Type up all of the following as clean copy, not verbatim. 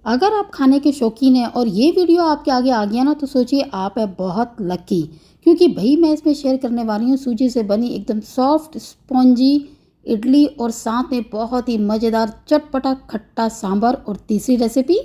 अगर आप खाने के शौकीन हैं और ये वीडियो आपके आगे आ गया ना तो सोचिए आप है बहुत लकी। क्योंकि भाई मैं इसमें शेयर करने वाली हूँ सूजी से बनी एकदम सॉफ्ट स्पॉन्जी इडली और साथ में बहुत ही मज़ेदार चटपटा खट्टा सांभर और तीसरी रेसिपी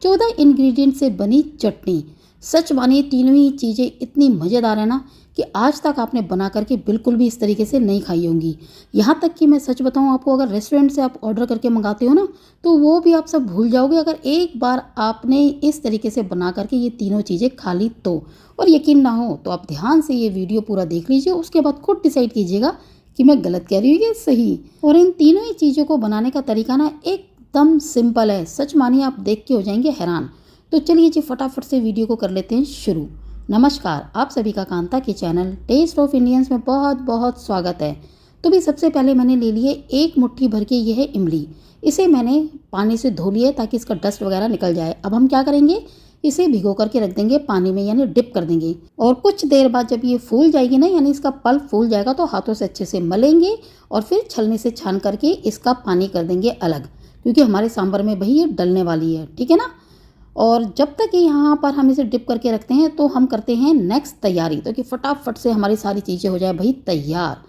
14 इंग्रेडिएंट से बनी चटनी। सच मानिए तीनों ही चीज़ें इतनी मज़ेदार है ना कि आज तक आपने बना करके बिल्कुल भी इस तरीके से नहीं खाई होंगी। यहाँ तक कि मैं सच बताऊँ आपको, अगर रेस्टोरेंट से आप ऑर्डर करके मंगाते हो ना तो वो भी आप सब भूल जाओगे अगर एक बार आपने इस तरीके से बना करके ये तीनों चीज़ें खा ली तो। और यकीन ना हो तो आप ध्यान से ये वीडियो पूरा देख लीजिए, उसके बाद खुद डिसाइड कीजिएगा कि मैं गलत कह रही हूँ या सही। और इन तीनों ही चीज़ों को बनाने का तरीका ना एकदम सिंपल है, सच मानिए आप देख के हो जाएंगे हैरान। तो चलिए जी फटाफट से वीडियो को कर लेते हैं शुरू। नमस्कार, आप सभी का कांता के चैनल टेस्ट ऑफ इंडियंस में बहुत बहुत स्वागत है। तो भी सबसे पहले मैंने ले लिए एक मुट्ठी भर के ये है इमली। इसे मैंने पानी से धो लिया ताकि इसका डस्ट वगैरह निकल जाए। अब हम क्या करेंगे, इसे भिगो करके रख देंगे पानी में, यानी डिप कर देंगे। और कुछ देर बाद जब ये फूल जाएगी ना, यानी इसका पल्प फूल जाएगा, तो हाथों से अच्छे से मलेंगे और फिर छलनी से छान करके इसका पानी कर देंगे अलग, क्योंकि हमारे सांभर में भाई ये डलने वाली है, ठीक है ना। और जब तक यहाँ पर हम इसे डिप करके रखते हैं तो हम करते हैं नेक्स्ट तैयारी, तो कि फटाफट से हमारी सारी चीज़ें हो जाए भाई तैयार।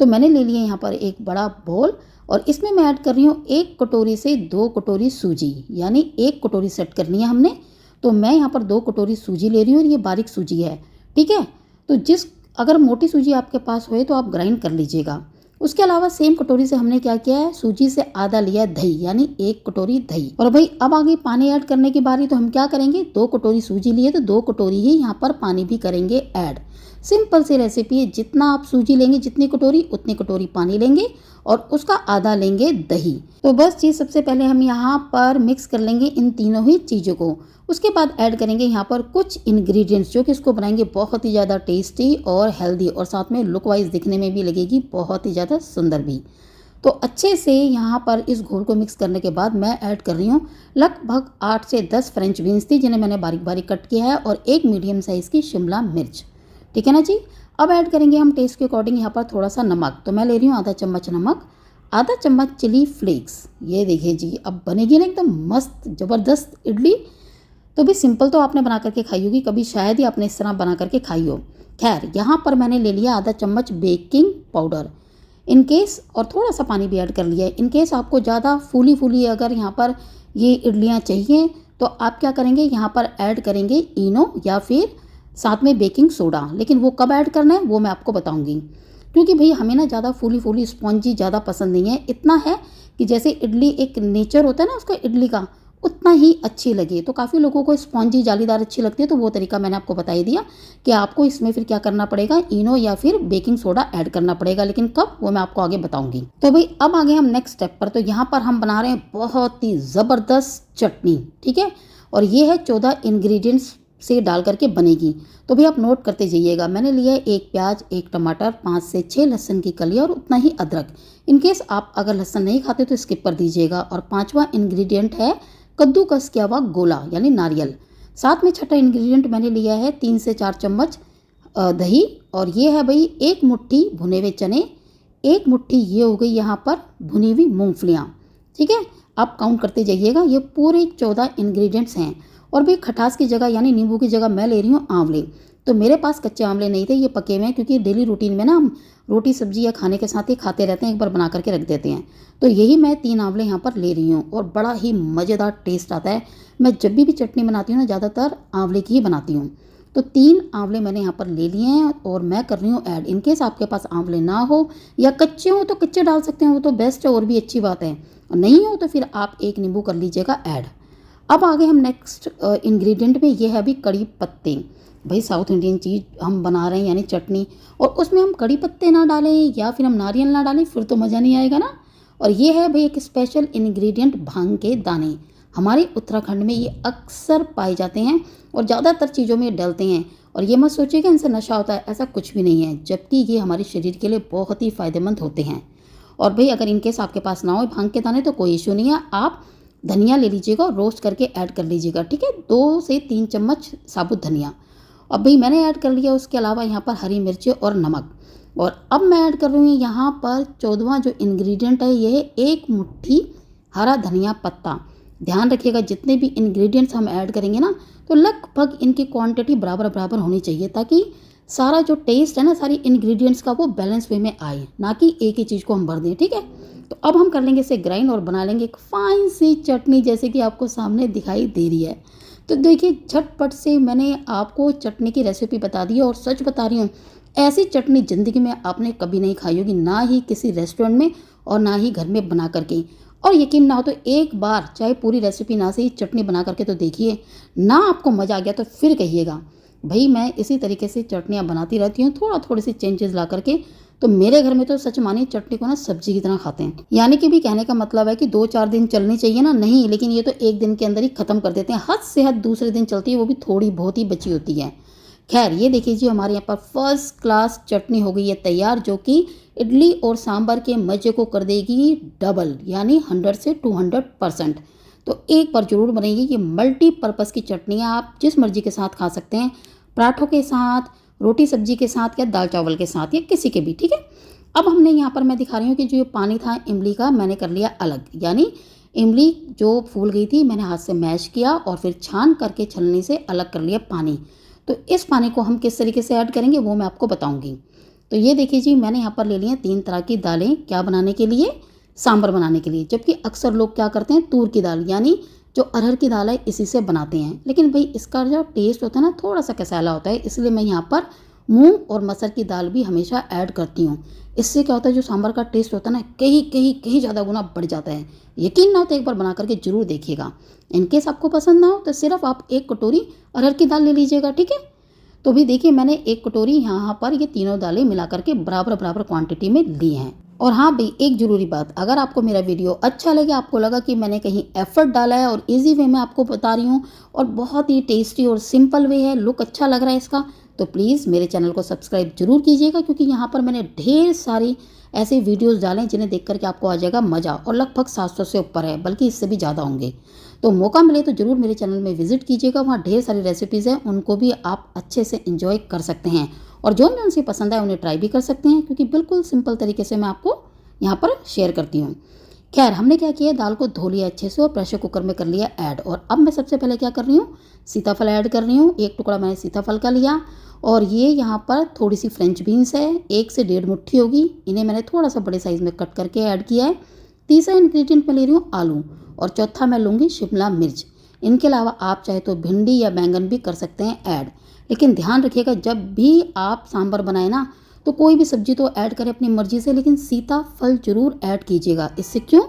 तो मैंने ले लिया यहाँ पर एक बड़ा बोल और इसमें मैं ऐड कर रही हूँ 1 कटोरी से 2 कटोरी सूजी, यानी 1 कटोरी सेट करनी है हमने। तो मैं यहाँ पर 2 कटोरी सूजी ले रही हूँ और ये बारीक सूजी है, ठीक है। तो अगर मोटी सूजी आपके पास होए तो आप ग्राइंड कर लीजिएगा। उसके अलावा सेम कटोरी से हमने क्या किया है, सूजी से आधा लिया है दही, यानी 1 कटोरी दही। और भाई अब आगे पानी ऐड करने की बारी, तो हम क्या करेंगे, 2 कटोरी सूजी लिए तो 2 कटोरी ही यहाँ पर पानी भी करेंगे ऐड। सिंपल सी रेसिपी है, जितना आप सूजी लेंगे जितनी कटोरी उतनी कटोरी पानी लेंगे और उसका आधा लेंगे दही। तो बस चीज़ सबसे पहले हम यहाँ पर मिक्स कर लेंगे इन तीनों ही चीज़ों को। उसके बाद ऐड करेंगे यहाँ पर कुछ इंग्रेडिएंट्स जो कि इसको बनाएंगे बहुत ही ज़्यादा टेस्टी और हेल्दी, और साथ में लुक वाइज दिखने में भी लगेगी बहुत ही ज़्यादा सुंदर भी। तो अच्छे से यहाँ पर इस घोल को मिक्स करने के बाद मैं ऐड कर रही हूँ लगभग 8 से 10 फ्रेंच बीन्स थी, जिन्हें मैंने बारीक बारीक कट किया है, और एक मीडियम साइज़ की शिमला मिर्च, ठीक है ना जी। अब ऐड करेंगे हम टेस्ट के अकॉर्डिंग यहाँ पर थोड़ा सा नमक। तो मैं ले रही हूँ आधा चम्मच नमक, आधा चम्मच चिली फ्लेक्स। ये देखिए जी, अब बनेगी ना एकदम मस्त ज़बरदस्त इडली। तो भी सिंपल तो आपने बना करके खाई होगी, कभी शायद ही आपने इस तरह बना करके खाई हो। खैर यहाँ पर मैंने ले लिया आधा चम्मच बेकिंग पाउडर इन केस, और थोड़ा सा पानी भी ऐड कर लिया है इन केस आपको ज़्यादा फूली फूली अगर यहाँ पर ये इडलियाँ चाहिए तो आप क्या करेंगे, यहाँ पर ऐड करेंगे इनो या फिर साथ में बेकिंग सोडा। लेकिन वो कब ऐड करना है वो मैं आपको बताऊंगी, क्योंकि भाई हमें ना ज़्यादा फूली फूली स्पॉन्जी ज़्यादा पसंद नहीं है। इतना है कि जैसे इडली एक नेचर होता है ना उसका इडली का, उतना ही अच्छी लगे। तो काफ़ी लोगों को स्पॉन्जी जालीदार अच्छी लगती है, तो वो तरीका मैंने आपको बता ही दिया कि आपको इसमें फिर क्या करना पड़ेगा, इनो या फिर बेकिंग सोडा ऐड करना पड़ेगा। लेकिन कब वो मैं आपको आगे बताऊंगी। तो भाई अब आगे हम नेक्स्ट स्टेप पर। तो यहाँ पर हम बना रहे हैं बहुत ही ज़बरदस्त चटनी, ठीक है। और ये है 14 इंग्रेडिएंट्स से डाल करके बनेगी। तो भी आप नोट करते जाइएगा। मैंने लिया है 1 प्याज, 1 टमाटर, 5 से 6 लहसुन की कलियाँ और उतना ही अदरक। इनकेस आप अगर लहसुन नहीं खाते तो स्किप कर दीजिएगा। और 5वां इंग्रेडिएंट है कद्दूकस किया हुआ गोला, यानी नारियल। साथ में छठा इंग्रेडिएंट मैंने लिया है 3 से 4 चम्मच दही। और ये है भाई 1 मुट्ठी भुने हुए चने, 1 मुट्ठी ये हो गई यहाँ पर भुनी हुई मूंगफलियाँ, ठीक है। आप काउंट करते जाइएगा। ये पूरे 14 इंग्रेडिएंट्स हैं। और भी खटास की जगह यानी नींबू की जगह मैं ले रही हूँ आंवले। तो मेरे पास कच्चे आंवले नहीं थे, ये पके हुए हैं, क्योंकि डेली रूटीन में ना हम रोटी सब्जी या खाने के साथ ही खाते रहते हैं, एक बार बना करके रख देते हैं। तो यही मैं 3 आंवले यहाँ पर ले रही हूँ और बड़ा ही मज़ेदार टेस्ट आता है। मैं जब भी चटनी बनाती हूँ ना ज़्यादातर आंवले की ही बनाती हूँ। तो 3 आंवले मैंने यहाँ पर ले लिए हैं और मैं कर रही हूँ ऐड। इनकेस आपके पास आंवले ना हो या कच्चे हो तो कच्चे डाल सकते हैं, वो तो बेस्ट है और भी अच्छी बात है। और नहीं हो तो फिर आप 1 नींबू कर लीजिएगा ऐड। अब आगे हम नेक्स्ट इंग्रेडिएंट में, ये है अभी कड़ी पत्ते। भाई साउथ इंडियन चीज़ हम बना रहे हैं यानी चटनी, और उसमें हम कड़ी पत्ते ना डालें या फिर हम नारियल ना डालें फिर तो मज़ा नहीं आएगा ना। और ये है भाई एक स्पेशल इंग्रेडिएंट भांग के दाने। हमारे उत्तराखंड में ये अक्सर पाए जाते हैं और ज़्यादातर चीज़ों में डलते हैं। और ये मत सोचिएगा इनसे नशा होता है, ऐसा कुछ भी नहीं है, जबकि ये हमारे शरीर के लिए बहुत ही फ़ायदेमंद होते हैं। और भाई अगर इनकेस आपके पास ना हो भांग के दाने तो कोई इशू नहीं है, आप धनिया ले लीजिएगा और रोस्ट करके ऐड कर लीजिएगा, ठीक है। 2 से 3 चम्मच साबुत धनिया। अब भाई मैंने ऐड कर लिया। उसके अलावा यहाँ पर हरी मिर्ची और नमक। और अब मैं ऐड कर रही हूँ यहाँ पर 14वां जो इंग्रेडिएंट है, ये है 1 मुट्ठी हरा धनिया पत्ता। ध्यान रखिएगा जितने भी इंग्रेडिएंट्स हम ऐड करेंगे ना, तो लगभग इनकी क्वांटिटी बराबर बराबर होनी चाहिए, ताकि सारा जो टेस्ट है ना सारी इंग्रेडिएंट्स का वो बैलेंस वे में आए, ना कि एक ही चीज़ को हम भर दें। ठीक है, तो अब हम कर लेंगे इसे ग्राइंड और बना लेंगे एक फाइन सी चटनी, जैसे कि आपको सामने दिखाई दे रही है। तो देखिए झटपट से मैंने आपको चटनी की रेसिपी बता दी है, और सच बता रही हूँ ऐसी चटनी ज़िंदगी में आपने कभी नहीं खाई होगी, ना ही किसी रेस्टोरेंट में और ना ही घर में बना करके। और यकीन ना हो तो एक बार चाहे पूरी रेसिपी ना सही चटनी बना करके तो देखिए, ना आपको मज़ा आ गया तो फिर कहिएगा। भाई मैं इसी तरीके से चटनियाँ बनाती रहती हूँ, थोड़ी सी चेंजेस ला करके। तो मेरे घर में तो सच मानिए चटनी को ना सब्जी की तरह खाते हैं, यानी कि भी कहने का मतलब है कि 2-4 दिन चलनी चाहिए ना, नहीं, लेकिन ये तो एक दिन के अंदर ही ख़त्म कर देते हैं। हद से हद दूसरे दिन चलती है, वो भी थोड़ी बहुत ही बची होती है। खैर ये देखिए जी, हमारे यहाँ पर फर्स्ट क्लास चटनी हो गई है तैयार, जो कि इडली और सांभर के मज़े को कर देगी डबल, यानी 100 से 200%। तो एक बार ज़रूर बनाइए, ये मल्टीपर्पज़ की चटनी है, आप जिस मर्जी के साथ खा सकते हैं, पराठों के साथ, रोटी सब्जी के साथ, या दाल चावल के साथ, या किसी के भी। ठीक है, अब हमने यहाँ पर मैं दिखा रही हूँ कि जो ये पानी था इमली का, मैंने कर लिया अलग, यानी इमली जो फूल गई थी मैंने हाथ से मैश किया और फिर छान करके छलनी से अलग कर लिया पानी। तो इस पानी को हम किस तरीके से ऐड करेंगे वो मैं आपको बताऊंगी। तो ये देखिए जी, मैंने यहाँ पर ले लिए 3 तरह की दालें, क्या बनाने के लिए, सांभर बनाने के लिए। जबकि अक्सर लोग क्या करते हैं, तूर की दाल यानी जो अरहर की दाल है इसी से बनाते हैं, लेकिन भाई इसका जो टेस्ट होता है ना थोड़ा सा कसैला होता है, इसलिए मैं यहाँ पर मूंग और मसर की दाल भी हमेशा ऐड करती हूँ। इससे क्या होता है, जो सांभर का टेस्ट होता है ना कहीं कहीं कहीं ज़्यादा गुना बढ़ जाता है। यकीन ना हो तो एक बार बना करके जरूर देखिएगा। इनकेस आपको पसंद ना हो तो सिर्फ आप 1 कटोरी अरहर की दाल ले लीजिएगा। ठीक है, तो भी देखिए मैंने 1 कटोरी यहाँ पर ये तीनों दालें मिला करके बराबर बराबर क्वांटिटी में ली हैं। और हाँ भाई, एक ज़रूरी बात, अगर आपको मेरा वीडियो अच्छा लगे, आपको लगा कि मैंने कहीं एफर्ट डाला है और इजी वे में आपको बता रही हूँ और बहुत ही टेस्टी और सिंपल वे है, लुक अच्छा लग रहा है इसका, तो प्लीज़ मेरे चैनल को सब्सक्राइब जरूर कीजिएगा, क्योंकि यहाँ पर मैंने ढेर सारी ऐसे वीडियोस डालें जिन्हें देख करके आपको आ जाएगा मज़ा, और लगभग 700 से ऊपर है, बल्कि इससे भी ज़्यादा होंगे। तो मौका मिले तो ज़रूर मेरे चैनल में विजिट कीजिएगा, वहाँ ढेर सारी रेसिपीज़ हैं, उनको भी आप अच्छे से इंजॉय कर सकते हैं, और जो उनसे पसंद आए उन्हें ट्राई भी कर सकते हैं, क्योंकि बिल्कुल सिंपल तरीके से मैं आपको यहाँ पर शेयर करती हूँ। खैर हमने क्या किया, दाल को धो लिया अच्छे से और प्रेशर कुकर में कर लिया ऐड। और अब मैं सबसे पहले क्या कर रही हूँ, सीताफल ऐड कर रही हूँ। 1 टुकड़ा मैंने सीताफल का लिया, और ये यहाँ पर थोड़ी सी फ्रेंच बीन्स है, 1 से 1.5 मुट्ठी होगी, इन्हें मैंने थोड़ा सा बड़े साइज़ में कट करके ऐड किया है। तीसरा इंग्रेडिएंट मैं ले रही हूँ आलू, और चौथा मैं लूँगी शिमला मिर्च। इनके अलावा आप चाहे तो भिंडी या बैंगन भी कर सकते हैं ऐड। लेकिन ध्यान रखिएगा जब भी आप सांभर बनाए ना, तो कोई भी सब्जी तो ऐड करें अपनी मर्जी से, लेकिन सीताफल जरूर ऐड कीजिएगा। इससे क्यों,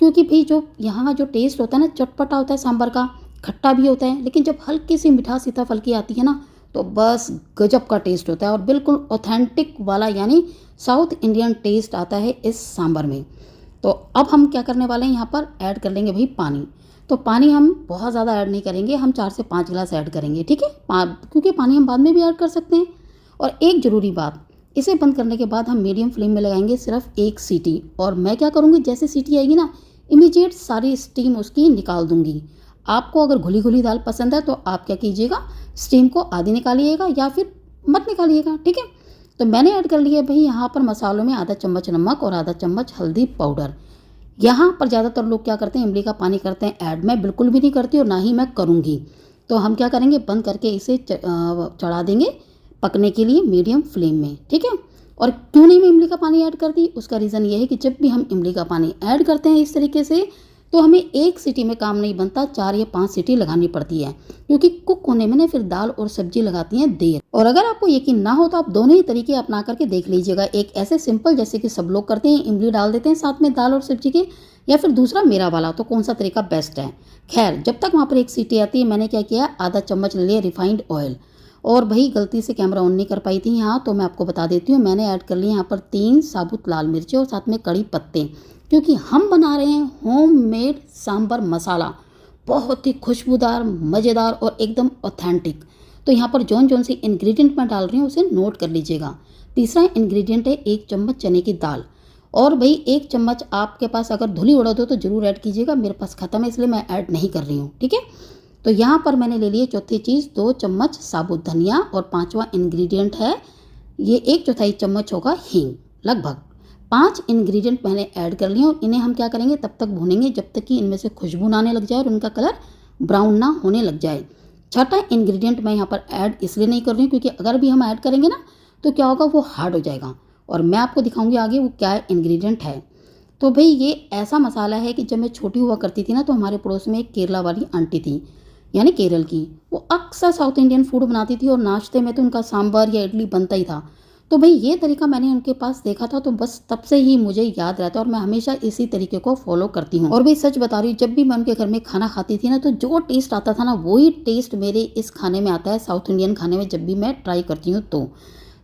क्योंकि भाई जो यहाँ जो टेस्ट होता है ना चटपटा होता है सांभर का, खट्टा भी होता है, लेकिन जब हल्की सी मिठास सीताफल की आती है ना, तो बस गजब का टेस्ट होता है, और बिल्कुल ऑथेंटिक वाला यानी साउथ इंडियन टेस्ट आता है इस सांभर में। तो अब हम क्या करने वाले हैं, यहाँ पर ऐड कर लेंगे भाई पानी। तो पानी हम बहुत ज़्यादा ऐड नहीं करेंगे, हम 4 से 5 गिलास ऐड करेंगे। ठीक है, क्योंकि पानी हम बाद में भी ऐड कर सकते हैं। और एक ज़रूरी बात, इसे बंद करने के बाद हम मीडियम फ्लेम में लगाएंगे सिर्फ 1 सीटी, और मैं क्या करूँगी, जैसे सीटी आएगी ना इमीडिएट सारी स्टीम उसकी निकाल दूंगी। आपको अगर घुली घुली दाल पसंद है तो आप क्या कीजिएगा, स्टीम को आधी निकालिएगा या फिर मत निकालिएगा। ठीक है, तो मैंने ऐड कर लिया भाई यहाँ पर मसालों में आधा चम्मच नमक और आधा चम्मच हल्दी पाउडर। यहाँ पर ज़्यादातर लोग क्या करते हैं, इमली का पानी करते हैं ऐड, मैं बिल्कुल भी नहीं करती और ना ही मैं करूँगी। तो हम क्या करेंगे, बंद करके इसे चढ़ा देंगे पकने के लिए मीडियम फ्लेम में। ठीक है, और क्यों नहीं मैं इमली का पानी ऐड करती, उसका रीज़न ये है कि जब भी हम इमली का पानी ऐड करते हैं इस तरीके से, तो हमें 1 सीटी में काम नहीं बनता, 4 या 5 सीटी लगानी पड़ती है, क्योंकि कुक होने में ना फिर दाल और सब्जी लगाती हैं देर। और अगर आपको यकीन ना हो तो आप दोनों ही तरीके अपना करके देख लीजिएगा, एक ऐसे सिंपल जैसे कि सब लोग करते हैं, इमली डाल देते हैं साथ में दाल और सब्जी के, या फिर दूसरा मेरा वाला, तो कौन सा तरीका बेस्ट है। खैर जब तक वहाँ पर 1 सीटी आती है, मैंने क्या किया, आधा चम्मच ले लिया रिफाइंड ऑयल। और भाई गलती से कैमरा ऑन नहीं कर पाई थी यहाँ, तो मैं आपको बता देती हूँ, मैंने ऐड कर लिया यहाँ पर 3 साबुत लाल मिर्चें और साथ में कड़ी पत्ते, क्योंकि हम बना रहे हैं होममेड सांभर मसाला, बहुत ही खुशबूदार, मज़ेदार और एकदम ऑथेंटिक। तो यहाँ पर जौन जौन सी इंग्रेडिएंट मैं डाल रही हूँ उसे नोट कर लीजिएगा। तीसरा इंग्रेडिएंट है 1 चम्मच चने की दाल, और भाई 1 चम्मच आपके पास अगर धुली उड़द हो तो ज़रूर ऐड कीजिएगा, मेरे पास ख़त्म है इसलिए मैं ऐड नहीं कर रही हूँ। ठीक है, तो यहाँ पर मैंने ले लिए चौथी चीज़ 2 चम्मच साबुत धनिया, और 5वां इंग्रेडिएंट है ये 1/4 चम्मच होगा हींग लगभग। 5 इंग्रेडिएंट मैंने ऐड कर लिए और इन्हें हम क्या करेंगे, तब तक भूनेंगे जब तक कि इनमें से खुशबू ना आने लग जाए और इनका कलर ब्राउन ना होने लग जाए। छठा इंग्रेडिएंट मैं यहाँ पर ऐड इसलिए नहीं कर रही हूँ क्योंकि अगर भी हम ऐड करेंगे ना तो क्या होगा, वो हार्ड हो जाएगा और मैं आपको दिखाऊंगी आगे वो क्या इंग्रेडिएंट है। तो भाई ये ऐसा मसाला है कि जब मैं छोटी हुआ करती थी ना तो हमारे पड़ोस में एक केरला वाली आंटी थी, यानी केरल की। वो अक्सर साउथ इंडियन फूड बनाती थी और नाश्ते में तो उनका सांभर या इडली बनता ही था। तो भाई ये तरीका मैंने उनके पास देखा था तो बस तब से ही मुझे याद रहता है और मैं हमेशा इसी तरीके को फॉलो करती हूँ। और भाई सच बता रही हूँ, जब भी मैं उनके घर में खाना खाती थी ना तो जो टेस्ट आता था ना वही टेस्ट मेरे इस खाने में आता है, साउथ इंडियन खाने में, जब भी मैं ट्राई करती हूँ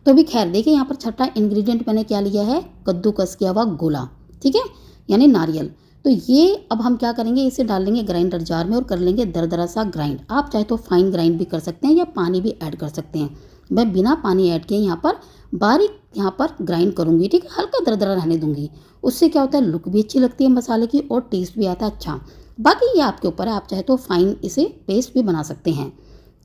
तो भी खैर देखिए यहाँ पर छठा इंग्रेडिएंट मैंने क्या लिया है, कद्दूकस किया हुआ गोला, ठीक है, यानी नारियल। तो ये अब हम क्या करेंगे, इसे डाल लेंगे ग्राइंडर जार में और कर लेंगे दरदरा सा ग्राइंड। आप चाहे तो फाइन ग्राइंड भी कर सकते हैं या पानी भी ऐड कर सकते हैं। मैं बिना पानी ऐड किए यहाँ पर बारीक यहाँ पर ग्राइंड करूँगी, ठीक है, हल्का दरदरा रहने दूंगी। उससे क्या होता है, लुक भी अच्छी लगती है मसाले की और टेस्ट भी आता है अच्छा। बाकी ये आपके ऊपर है, आप चाहे तो फाइन इसे पेस्ट भी बना सकते हैं।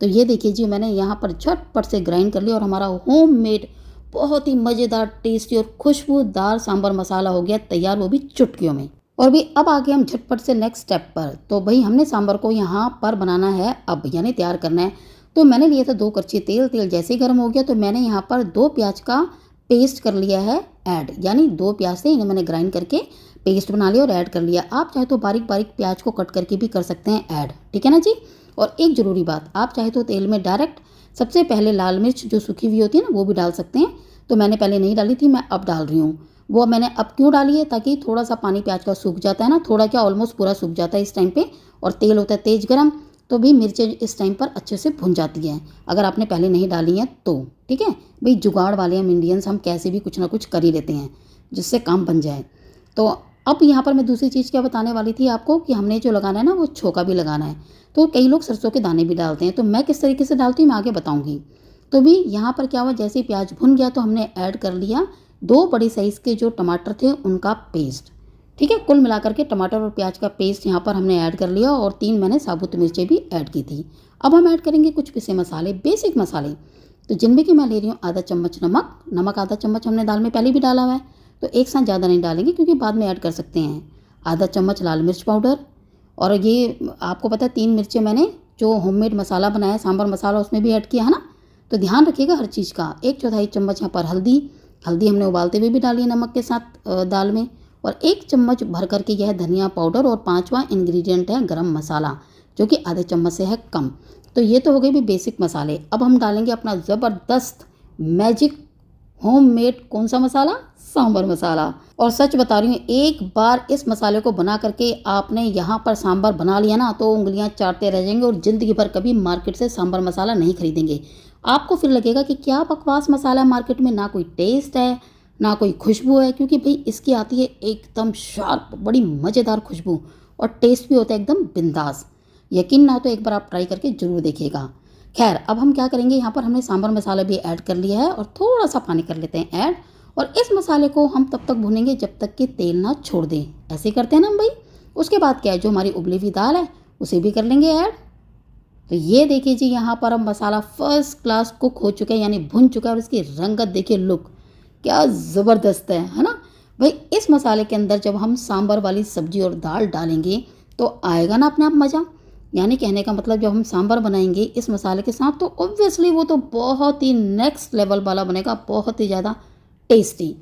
तो ये देखिए जी, मैंने यहाँ पर झटपट से ग्राइंड कर लिया और हमारा होममेड बहुत ही मज़ेदार, टेस्टी और खुशबूदार सांभर मसाला हो गया तैयार, वो भी चुटकियों में। और भी अब आगे हम झटपट से नेक्स्ट स्टेप पर। तो भाई हमने सांभर को यहाँ पर बनाना है अब, यानी तैयार करना है। तो मैंने लिया था 2 कड़छी तेल। तेल जैसे ही गर्म हो गया तो मैंने यहाँ पर 2 प्याज का पेस्ट कर लिया है ऐड, यानी 2 प्याज से इन्हें मैंने ग्राइंड करके पेस्ट बना लिया और ऐड कर लिया। आप चाहे तो बारीक बारीक प्याज को कट करके भी कर सकते हैं ऐड, ठीक है ना जी। और एक ज़रूरी बात, आप चाहे तो तेल में डायरेक्ट सबसे पहले लाल मिर्च जो सूखी हुई होती है ना वो भी डाल सकते हैं। तो मैंने पहले नहीं डाली थी, मैं अब डाल रही हूँ। वो मैंने अब क्यों डाली है, ताकि थोड़ा सा पानी प्याज का सूख जाता है ना, थोड़ा क्या ऑलमोस्ट पूरा सूख जाता है इस टाइम पे, और तेल होता है तेज गरम, तो भी मिर्चें इस टाइम पर अच्छे से भुन जाती हैं अगर आपने पहले नहीं डाली हैं तो, ठीक है। भाई जुगाड़ वाले हम इंडियंस, हम कैसे भी कुछ ना कुछ कर ही लेते हैं जिससे काम बन जाए। तो अब यहाँ पर मैं दूसरी चीज़ क्या बताने वाली थी आपको, कि हमने जो लगाना है ना वो छोका भी लगाना है। तो कई लोग सरसों के दाने भी डालते हैं, तो मैं किस तरीके से डालती हूँ मैं आगे बताऊँगी। तो भी यहाँ पर क्या हुआ, जैसे ही प्याज भुन गया तो हमने ऐड कर लिया 2 बड़ी साइज़ के जो टमाटर थे उनका पेस्ट, ठीक है। कुल मिलाकर के टमाटर और प्याज का पेस्ट यहाँ पर हमने ऐड कर लिया और 3 मैंने साबुत मिर्चें भी ऐड की थी। अब हम ऐड करेंगे कुछ पिसे मसाले, बेसिक मसाले। तो जिनमें कि मैं ले रही हूँ आधा चम्मच नमक आधा चम्मच हमने दाल में पहले भी डाला हुआ है, तो एक साथ ज़्यादा नहीं डालेंगे क्योंकि बाद में ऐड कर सकते हैं। आधा चम्मच लाल मिर्च पाउडर, और ये आपको पता है 3 मिर्चें मैंने जो होममेड मसाला बनाया सांभर मसाला उसमें भी ऐड किया है ना, तो ध्यान रखिएगा हर चीज़ का। 1/4 चम्मच यहाँ पर हल्दी हमने उबालते हुए भी डाली है नमक के साथ दाल में, और 1 चम्मच भर करके यह धनिया पाउडर, और 5वां इंग्रेडिएंट है गरम मसाला जो कि आधे चम्मच से है कम। तो ये तो हो गए भी बेसिक मसाले। अब हम डालेंगे अपना ज़बरदस्त मैजिक होममेड कौन सा मसाला, सांभर मसाला। और सच बता रही हूँ, एक बार इस मसाले को बना करके आपने यहाँ पर सांभर बना लिया ना तो उंगलियाँ चाटते रह जाएंगे और ज़िंदगी भर कभी मार्केट से सांभर मसाला नहीं खरीदेंगे। आपको फिर लगेगा कि क्या बकवास मसाला है मार्केट में, ना कोई टेस्ट है ना कोई खुशबू है, क्योंकि भाई इसकी आती है एकदम शार्प, बड़ी मज़ेदार खुशबू, और टेस्ट भी होता है एकदम बिंदास। यकीन ना हो तो एक बार आप ट्राई करके ज़रूर देखिएगा। खैर अब हम क्या करेंगे, यहाँ पर हमने सांभर मसाला भी ऐड कर लिया है और थोड़ा सा पानी कर लेते हैं ऐड, और इस मसाले को हम तब तक भूनेंगे जब तक कि तेल ना छोड़ दें। ऐसे करते हैं ना हम भाई। उसके बाद क्या है, जो हमारी उबली हुई दाल है उसे भी कर लेंगे ऐड। तो ये देखिए जी, यहाँ पर हम मसाला फर्स्ट क्लास कुक हो चुका है, यानी भुन चुका है, और इसकी रंगत देखिए, लुक क्या ज़बरदस्त है ना भाई। इस मसाले के अंदर जब हम सांभर वाली सब्जी और दाल डालेंगे तो आएगा ना अपने आप मज़ा। यानी कहने का मतलब, जब हम सांभर बनाएंगे इस मसाले के साथ तो ऑब्वियसली वो तो बहुत ही नेक्स्ट लेवल वाला बनेगा, बहुत ही ज़्यादा टेस्टी।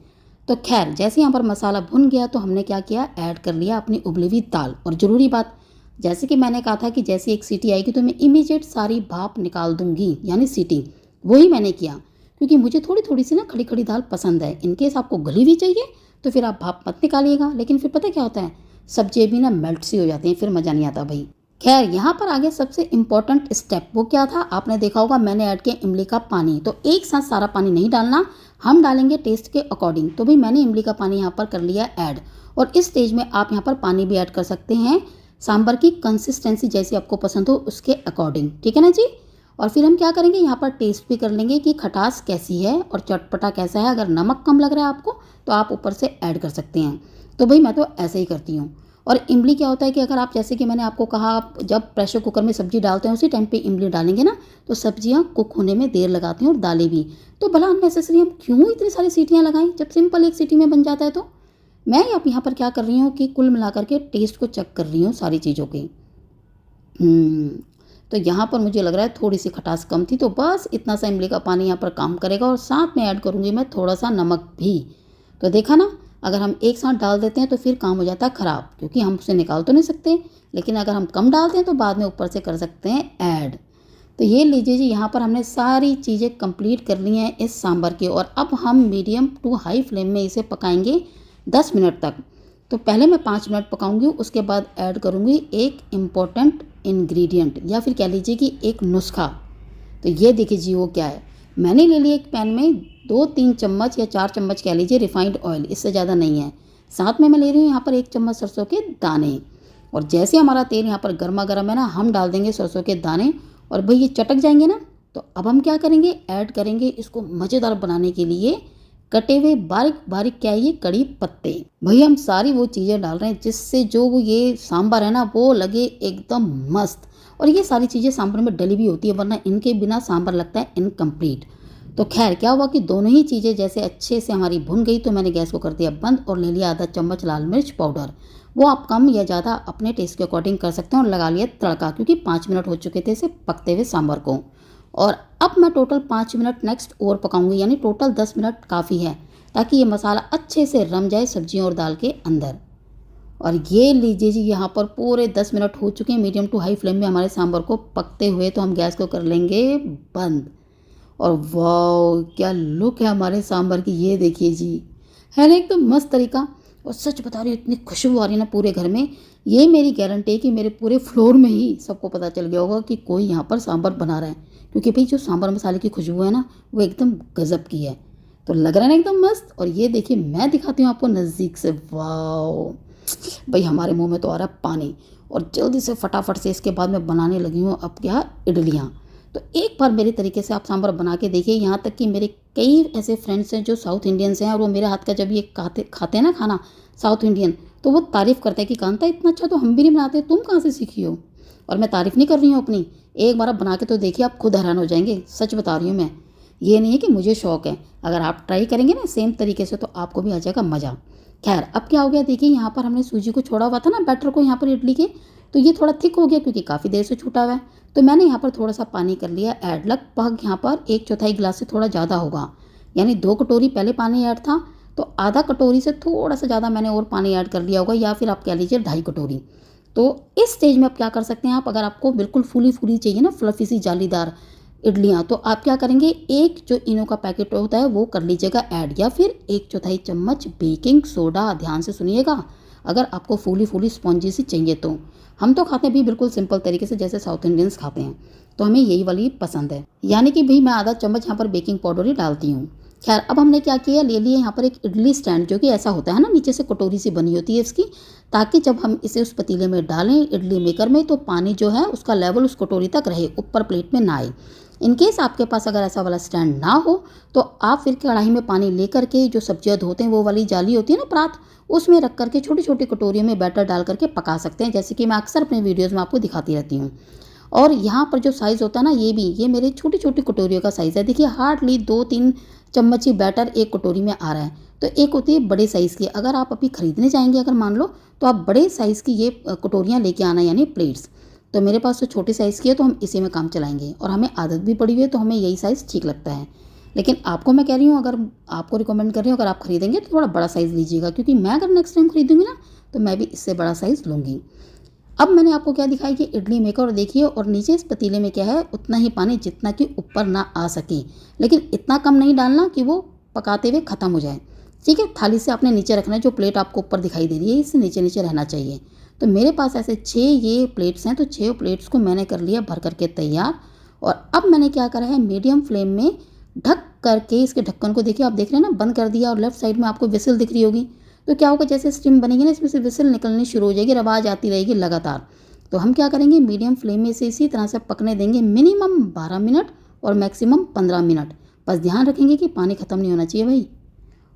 तो खैर जैसे यहाँ पर मसाला भुन गया तो हमने क्या किया, ऐड कर लिया अपनी उबली हुई दाल। और ज़रूरी बात, जैसे कि मैंने कहा था कि जैसे एक सीटी आएगी तो मैं इमीडिएट सारी भाप निकाल दूंगी, यानी सीटी, वही मैंने किया, क्योंकि मुझे थोड़ी थोड़ी सी ना खड़ी खड़ी दाल पसंद है। इनकेस आपको गली हुई चाहिए तो फिर आप भाप मत निकालिएगा, लेकिन फिर पता क्या होता है, सब्जी भी ना मेल्ट सी हो जाती हैं, फिर मज़ा नहीं आता भाई। खैर यहाँ पर आगे सबसे इम्पॉर्टेंट स्टेप वो क्या था, आपने देखा होगा मैंने ऐड किया इमली का पानी। तो एक साथ सारा पानी नहीं डालना, हम डालेंगे टेस्ट के अकॉर्डिंग। तो भाई मैंने इमली का पानी यहाँ पर कर लिया ऐड, और इस स्टेज में आप यहाँ पर पानी भी ऐड कर सकते हैं सांभर की कंसिस्टेंसी जैसी आपको पसंद हो उसके अकॉर्डिंग, ठीक है ना जी। और फिर हम क्या करेंगे, यहाँ पर टेस्ट भी कर लेंगे कि खटास कैसी है और चटपटा कैसा है। अगर नमक कम लग रहा है आपको तो आप ऊपर से ऐड कर सकते हैं। तो भाई मैं तो ऐसे ही करती हूँ। और इमली क्या होता है कि अगर आप, जैसे कि मैंने आपको कहा, आप जब प्रेशर कुकर में सब्जी डालते हैं उसी टाइम पे इमली डालेंगे ना, तो सब्जियां कुक होने में देर लगाती हैं और दालें भी। तो भला अननेसेसरी हम क्यों इतनी सारी सीटियां लगाएं जब सिंपल एक सीटी में बन जाता है। तो मैं अब यहाँ पर क्या कर रही हूँ कि कुल मिलाकर के टेस्ट को चेक कर रही हूँ सारी चीज़ों की। हम्म, तो यहाँ पर मुझे लग रहा है थोड़ी सी खटास कम थी, तो बस इतना सा इमली का पानी यहाँ पर काम करेगा। और साथ में ऐड करूँगी मैं थोड़ा सा नमक भी। तो देखा ना, अगर हम एक साथ डाल देते हैं तो फिर काम हो जाता है ख़राब, क्योंकि हम उसे निकाल तो नहीं सकते, लेकिन अगर हम कम डालते हैं तो बाद में ऊपर से कर सकते हैं ऐड। तो ये लीजिए जी, यहाँ पर हमने सारी चीज़ें कंप्लीट कर ली हैं इस सांभर की। और अब हम मीडियम टू हाई फ्लेम में इसे पकाएंगे 10 मिनट तक। तो पहले मैं 5 मिनट पकाऊंगी, उसके बाद ऐड करूंगी एक इम्पॉर्टेंट इंग्रेडिएंट, या फिर कह लीजिए कि एक नुस्खा। तो ये देखिए जी, वो क्या है। मैंने ले लिया एक पैन में 2-3 चम्मच या 4 चम्मच कह लीजिए रिफाइंड ऑयल, इससे ज़्यादा नहीं है। साथ में मैं ले रही हूँ यहाँ पर 1 चम्मच सरसों के दाने। और जैसे हमारा तेल यहाँ पर गर्मा गर्म है ना, हम डाल देंगे सरसों के दाने। और भाई ये चटक जाएंगे ना, तो अब हम क्या करेंगे, ऐड करेंगे इसको मज़ेदार बनाने के लिए कटे हुए बारीक बारीक, क्या है ये, कड़ी पत्ते। भैया हम सारी वो चीज़ें डाल रहे हैं जिससे जो वो ये सांभर है ना वो लगे एकदम मस्त। और ये सारी चीज़ें सांभर में डली भी होती है, वरना इनके बिना सांभर लगता है इनकम्प्लीट। तो खैर क्या हुआ कि दोनों ही चीज़ें जैसे अच्छे से हमारी भुन गई, तो मैंने गैस को कर दिया बंद और ले लिया आधा चम्मच लाल मिर्च पाउडर। वो आप कम या ज़्यादा अपने टेस्ट के अकॉर्डिंग कर सकते हैं। और लगा लिया तड़का, क्योंकि 5 मिनट हो चुके थे इसे पकते हुए सांभर को। और अब मैं टोटल 5 मिनट नेक्स्ट और पकाऊंगी, यानी टोटल 10 मिनट काफ़ी है, ताकि ये मसाला अच्छे से रम जाए सब्जियों और दाल के अंदर। और ये लीजिए जी, यहाँ पर पूरे 10 मिनट हो चुके हैं मीडियम टू हाई फ्लेम में हमारे सांभर को पकते हुए। तो हम गैस को कर लेंगे बंद। और वाह क्या लुक है हमारे सांभर की, ये देखिए जी, है ना एकदम मस्त तरीका। और सच बता रही हूँ, इतनी खुशबू आ रही है ना पूरे घर में। ये मेरी गारंटी है कि मेरे पूरे फ्लोर में ही सबको पता चल गया होगा कि कोई यहाँ पर सांभर बना रहा है, क्योंकि भाई जो सांभर मसाले की खुशबू है ना वो एकदम गजब की है। तो लग रहा है ना एकदम मस्त। और ये देखिए मैं दिखाती हूँ आपको नज़दीक से। वाह भाई, हमारे मुंह में तो आ रहा है पानी। और जल्दी से फटाफट से इसके बाद मैं बनाने लगी हूँ अब क्या, इडलियाँ। तो एक बार मेरे तरीके से आप सांभर बना के देखिए। यहाँ तक कि मेरे कई ऐसे फ्रेंड्स हैं जो साउथ इंडियंस हैं, और वो मेरे हाथ का जब ये खाते हैं ना खाना साउथ इंडियन, तो वो तारीफ़ करते हैं कि कांता इतना अच्छा तो हम भी नहीं बनाते, तुम कहाँ से सीखी हो। और मैं तारीफ़ नहीं कर रही हूँ अपनी, एक बार आप बना के तो देखिए, आप खुद हैरान हो जाएंगे। सच बता रही हूँ मैं, ये नहीं है कि मुझे शौक़ है। अगर आप ट्राई करेंगे ना सेम तरीके से, तो आपको भी आ जाएगा मज़ा। खैर अब क्या हो गया, देखिए यहाँ पर हमने सूजी को छोड़ा हुआ था ना बैटर को, यहाँ पर इडली के, तो ये थोड़ा थिक हो गया क्योंकि काफ़ी देर से छूटा हुआ है। तो मैंने यहाँ पर थोड़ा सा पानी कर लिया ऐड, लगभग यहाँ पर 1/4 गिलास से थोड़ा ज़्यादा होगा, यानी 2 कटोरी पहले पानी ऐड था, तो आधा कटोरी से थोड़ा सा ज़्यादा मैंने और पानी ऐड कर लिया होगा, या फिर आप कह लीजिए 2.5 कटोरी। तो इस स्टेज में आप क्या कर सकते हैं, आप अगर आपको बिल्कुल फूली फूली चाहिए ना, फ्लफी सी जालीदार इडलियाँ, तो आप क्या करेंगे, एक जो इनो का पैकेट होता है वो कर लीजिएगा ऐड, या फिर 1/4 चम्मच बेकिंग सोडा। ध्यान से सुनिएगा, अगर आपको फूली फूली स्पॉन्जी सी चाहिए तो। हम तो खाते हैं भी बिल्कुल सिंपल तरीके से जैसे साउथ इंडियंस खाते हैं, तो हमें यही वाली पसंद है, यानी कि भाई मैं आधा चम्मच यहाँ पर बेकिंग पाउडर ही डालती हूँ। खैर अब हमने क्या किया, ले लिए यहाँ पर एक इडली स्टैंड, जो कि ऐसा होता है ना, नीचे से कटोरी सी बनी होती है इसकी, ताकि जब हम इसे उस पतीले में डालें इडली मेकर में, तो पानी जो है उसका लेवल उस कटोरी तक रहे, ऊपर प्लेट में ना आए। इनकेस आपके पास अगर ऐसा वाला स्टैंड ना हो, तो आप फिर कढ़ाई में पानी लेकर के जो सब्जियां धोते हैं वो वाली जाली होती है ना परात, उसमें रख करके छोटी छोटी कटोरियों में बैटर डाल करके पका सकते हैं, जैसे कि मैं अक्सर अपने वीडियोज़ में आपको दिखाती रहती हूँ। और यहाँ पर जो साइज़ होता है ना, ये मेरे छोटी छोटी कटोरियों का साइज़ है। देखिए हार्डली 2-3 चम्मच ही बैटर एक कटोरी में आ रहा है। तो एक होती है बड़े साइज़ की, अगर आप अभी ख़रीदने जाएंगे अगर मान लो, तो आप बड़े साइज़ की ये कटोरियाँ लेके आना, यानी प्लेट्स। तो मेरे पास तो छोटे साइज़ की है, तो हम इसी में काम चलाएंगे, और हमें आदत भी पड़ी हुई है, तो हमें यही साइज़ ठीक लगता है। लेकिन आपको मैं कह रही हूँ, अगर आपको रिकमेंड कर रही हूँ, अगर आप खरीदेंगे तो थोड़ा बड़ा साइज़ लीजिएगा, क्योंकि मैं अगर नेक्स्ट टाइम खरीदूँगी ना, तो मैं भी इससे बड़ा साइज़ लूँगी। अब मैंने आपको क्या दिखाई कि इडली मेकर, और देखिए, और नीचे इस पतीले में क्या है, उतना ही पानी जितना कि ऊपर ना आ सके, लेकिन इतना कम नहीं डालना कि वो पकाते हुए ख़त्म हो जाए। ठीक है, थाली से आपने नीचे रखना है, जो प्लेट आपको ऊपर दिखाई दे रही है इससे नीचे नीचे रहना चाहिए। तो मेरे पास ऐसे 6 ये प्लेट्स हैं, तो 6 प्लेट्स को मैंने कर लिया भर करके तैयार। और अब मैंने क्या करा है, मीडियम फ्लेम में ढक करके इसके ढक्कन को, देखिए आप देख रहे हैं ना, बंद कर दिया। और लेफ्ट साइड में आपको विसिल दिख रही होगी, तो क्या होगा, जैसे स्टीम बनेगी ना, इसमें से विसिल निकलनी शुरू हो जाएगी, आवाज़ आती रहेगी लगातार। तो हम क्या करेंगे, मीडियम फ्लेम में से इसी तरह से पकने देंगे मिनिमम 12 मिनट और मैक्सिमम 15 मिनट। बस ध्यान रखेंगे कि पानी ख़त्म नहीं होना चाहिए भाई।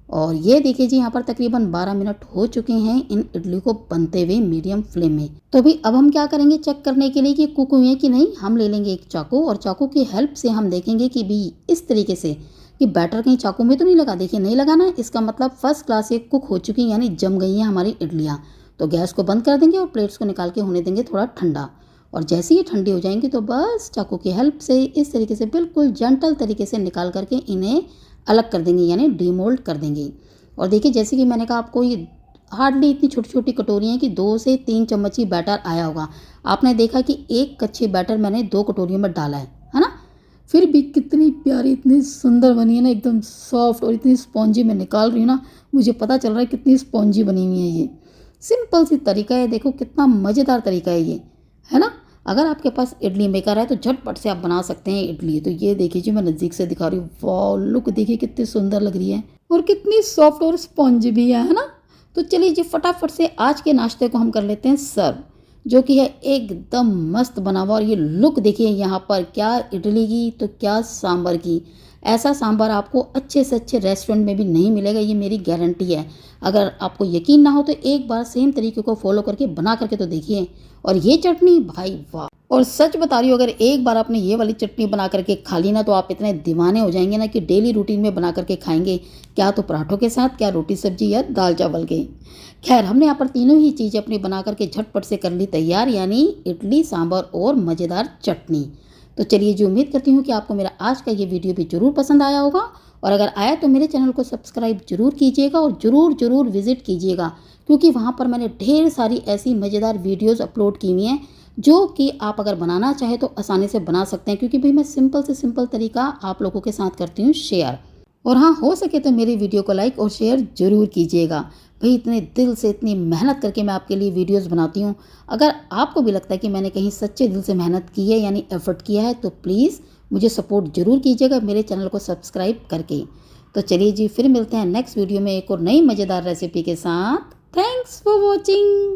और ये देखिए जी यहाँ पर तकरीबन 12 मिनट हो चुके हैं इन इडली को बनते हुए मीडियम फ्लेम में। तो भी अब हम क्या करेंगे चेक करने के लिए कि कुक हुई है कि नहीं, हम ले लेंगे एक चाकू और चाकू की हेल्प से हम देखेंगे कि भी इस तरीके से कि बैटर कहीं चाकू में तो नहीं लगा। देखिए नहीं लगा ना, इसका मतलब फर्स्ट क्लास ये कुक हो चुकी है, यानी जम गई हैं हमारी इडलियाँ। तो गैस को बंद कर देंगे और प्लेट्स को निकाल के होने देंगे थोड़ा ठंडा। और जैसे ही ठंडी हो जाएंगी तो बस चाकू की हेल्प से इस तरीके से बिल्कुल जेंटल तरीके से निकाल करके इन्हें अलग कर देंगे, यानी डीमोल्ड कर देंगे। और देखिए जैसे कि मैंने कहा आपको ये हार्डली इतनी छोटी छोटी कटोरी हैं कि 2 से 3 चम्मच ही बैटर आया होगा। आपने देखा कि एक कच्ची बैटर मैंने 2 कटोरियों में डाला है ना। फिर भी कितनी प्यारी, इतनी सुंदर बनी है ना, एकदम सॉफ्ट और इतनी स्पॉन्जी। मैं निकाल रही हूँ ना, मुझे पता चल रहा है कितनी स्पॉन्जी बनी हुई है ये। सिंपल सी तरीका है, देखो कितना मज़ेदार तरीका है ये, है ना। अगर आपके पास इडली मेकर है तो झटपट से आप बना सकते हैं इडली। तो ये देखिए जी मैं नज़दीक से दिखा रही हूँ, वाह लुक देखिए कितनी सुंदर लग रही है और कितनी सॉफ्ट और स्पॉन्जी भी है ना। तो चलिए जी फटाफट से आज के नाश्ते को हम कर लेते हैं सर्व, जो कि है एकदम मस्त बना हुआ। और ये लुक देखिए यहाँ पर, क्या इडली की तो क्या सांभर की। ऐसा सांभर आपको अच्छे से अच्छे रेस्टोरेंट में भी नहीं मिलेगा, ये मेरी गारंटी है। अगर आपको यकीन ना हो तो एक बार सेम तरीके को फॉलो करके बना करके तो देखिए। और ये चटनी भाई वाह, और सच बता रही हूँ अगर एक बार आपने ये वाली चटनी बना करके खा ली ना तो आप इतने दीवाने हो जाएंगे ना कि डेली रूटीन में बना करके खाएंगे, क्या तो पराठों के साथ, क्या रोटी सब्जी या दाल चावल के। खैर हमने यहाँ पर तीनों ही चीज़ें अपनी बना करके झटपट से कर ली तैयार, यानी इडली सांभर और मज़ेदार चटनी। तो चलिए जी उम्मीद करती हूँ कि आपको मेरा आज का ये वीडियो भी ज़रूर पसंद आया होगा। और अगर आया तो मेरे चैनल को सब्सक्राइब जरूर कीजिएगा और ज़रूर विज़िट कीजिएगा, क्योंकि वहाँ पर मैंने ढेर सारी ऐसी मज़ेदार वीडियोज़ अपलोड की हुई हैं जो कि आप अगर बनाना चाहें तो आसानी से बना सकते हैं, क्योंकि भाई मैं सिंपल से सिंपल तरीका आप लोगों के साथ करती हूँ शेयर। और हाँ, हो सके तो मेरी वीडियो को लाइक और शेयर ज़रूर कीजिएगा। भाई इतने दिल से इतनी मेहनत करके मैं आपके लिए वीडियोस बनाती हूँ। अगर आपको भी लगता है कि मैंने कहीं सच्चे दिल से मेहनत की है यानी एफर्ट किया है तो प्लीज़ मुझे सपोर्ट ज़रूर कीजिएगा मेरे चैनल को सब्सक्राइब करके। तो चलिए जी फिर मिलते हैं नेक्स्ट वीडियो में एक और नई मज़ेदार रेसिपी के साथ। Thanks for watching.